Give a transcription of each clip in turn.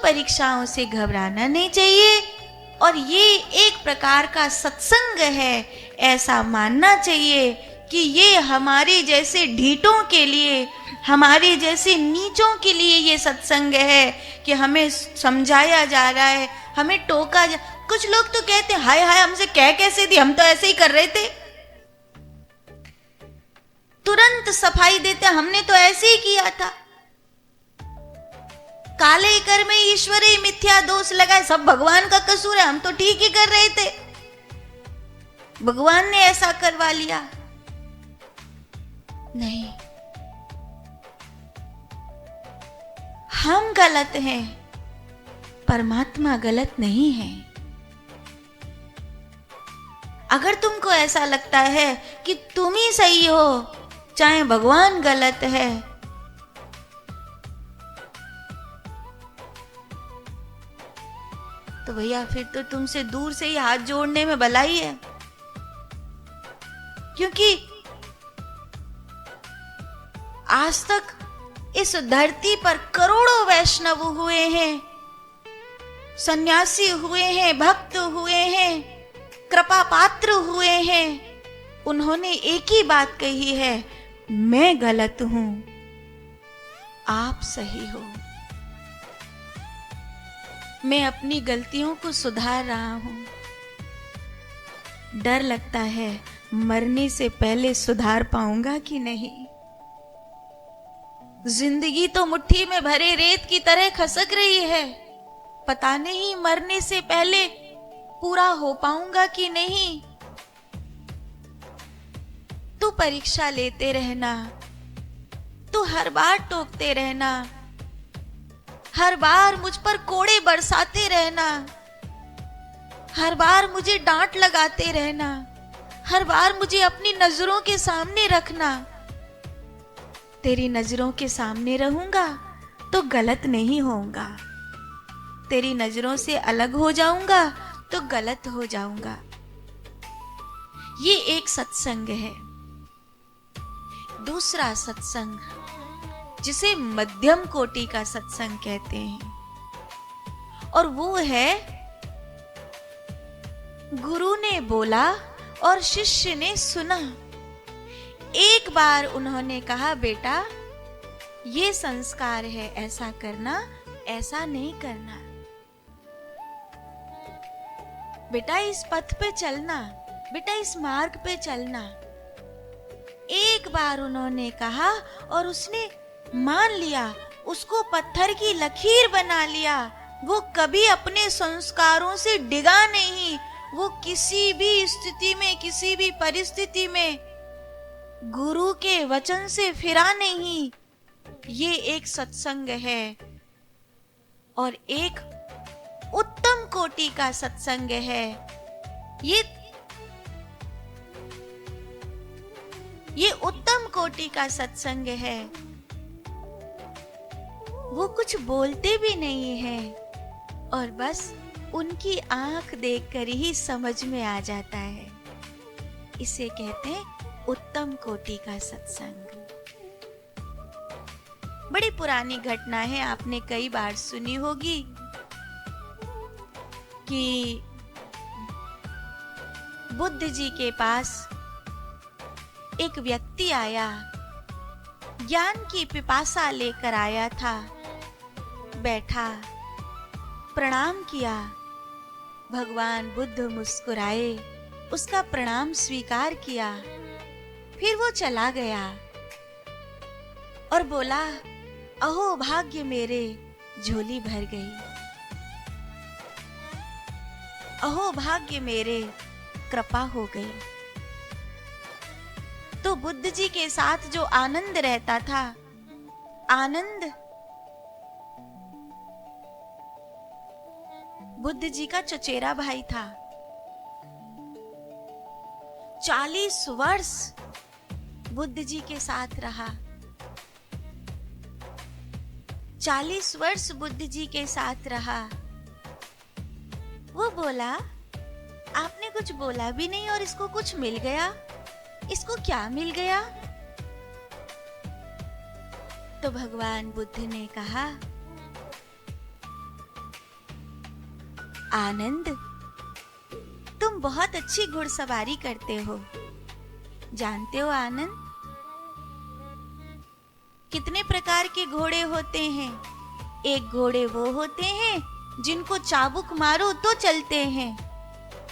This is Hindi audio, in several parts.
परीक्षाओं से घबराना नहीं चाहिए और ये एक प्रकार का सत्संग है, ऐसा मानना चाहिए कि ये हमारे जैसे ढीठों के लिए, हमारे जैसे नीचों के लिए ये सत्संग है कि हमें समझाया जा रहा है, हमें टोका जा। कुछ लोग तो कहते हैं हाय हाय हमसे कह कैसे दी, हम तो ऐसे ही कर रहे थे, तुरंत सफाई देते हमने तो ऐसे ही किया था। काले कर में ईश्वर ही मिथ्या दोष लगाए, सब भगवान का कसूर है, हम तो ठीक ही कर रहे थे, भगवान ने ऐसा करवा लिया। नहीं, हम गलत हैं, परमात्मा गलत नहीं है। अगर तुमको ऐसा लगता है कि तुम ही सही हो, चाहे भगवान गलत है, तो भैया फिर तो तुमसे दूर से ही हाथ जोड़ने में भलाई है। क्योंकि आज तक इस धरती पर करोड़ों वैष्णव हुए हैं, सन्यासी हुए हैं, भक्त हुए हैं, कृपा पात्र हुए हैं। उन्होंने एक ही बात कही है, मैं गलत हूं, आप सही हो। मैं अपनी गलतियों को सुधार रहा हूं। डर लगता है मरने से पहले सुधार पाऊंगा कि नहीं। जिंदगी तो मुट्ठी में भरे रेत की तरह खसक रही है, पता नहीं मरने से पहले पूरा हो पाऊंगा कि नहीं। तू परीक्षा लेते रहना, तू हर बार टोकते रहना, हर बार मुझ पर कोड़े बरसाते रहना, हर बार मुझे डांट लगाते रहना, हर बार मुझे अपनी नजरों के सामने रखना। तेरी नजरों के सामने रहूंगा तो गलत नहीं होऊंगा, तेरी नजरों से अलग हो जाऊंगा तो गलत हो जाऊंगा। ये एक सत्संग है। दूसरा सत्संग, जिसे मध्यम कोटि का सत्संग कहते हैं, और वो है गुरु ने बोला और शिष्य ने सुना। एक बार उन्होंने कहा, बेटा ये संस्कार है, ऐसा करना, ऐसा नहीं करना, बेटा इस पथ पे चलना, बेटा इस मार्ग पे चलना। एक बार उन्होंने कहा और उसने मान लिया, उसको पत्थर की लकीर बना लिया। वो कभी अपने संस्कारों से डिगा नहीं, वो किसी भी स्थिति में, किसी भी परिस्थिति में गुरु के वचन से फिरा नहीं। ये एक सत्संग है और एक उत्तम कोटि का सत्संग है। ये उत्तम कोटि का सत्संग है। वो कुछ बोलते भी नहीं हैं और बस उनकी आंख देखकर ही समझ में आ जाता है। इसे कहते हैं उत्तम कोटि का सत्संग। बड़ी पुरानी घटना है, आपने कई बार सुनी होगी कि बुद्ध जी के पास एक व्यक्ति आया, ज्ञान की पिपासा लेकर आया था। बैठा, प्रणाम किया, भगवान बुद्ध मुस्कुराए, उसका प्रणाम स्वीकार किया। फिर वो चला गया और बोला, अहो भाग्य मेरे, झोली भर गई। अहो भाग्य मेरे, कृपा हो गई। तो बुद्ध जी के साथ जो आनंद रहता था, आनंद बुद्ध जी का चचेरा भाई था। 40 वर्ष बुद्ध जी के साथ रहा। 40 वर्ष बुद्ध जी के साथ रहा। वो बोला, आपने कुछ बोला भी नहीं और इसको कुछ मिल गया, इसको क्या मिल गया? तो भगवान बुद्ध ने कहा, आनंद, तुम बहुत अच्छी घुड़सवारी करते हो। जानते हो आनंद, कितने प्रकार के घोड़े होते हैं। एक घोड़े वो होते हैं जिनको चाबुक मारो तो चलते हैं।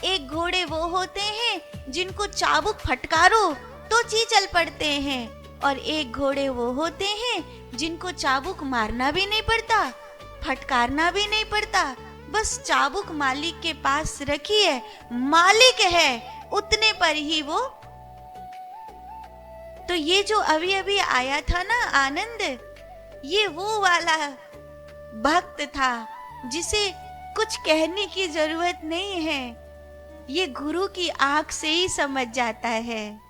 एक घोड़े वो होते हैं जिनको चाबुक फटकारो तो चल पड़ते हैं। और एक घोड़े वो होते हैं जिनको चाबुक मारना भी नहीं पड़ता, फटकारना भी नहीं पड़ता, बस चाबुक मालिक के पास रखी है, मालिक है उतने पर ही वो। तो ये जो अभी अभी आया था ना आनंद, ये वो वाला भक्त था जिसे कुछ कहने की जरूरत नहीं है, ये गुरु की आंख से ही समझ जाता है।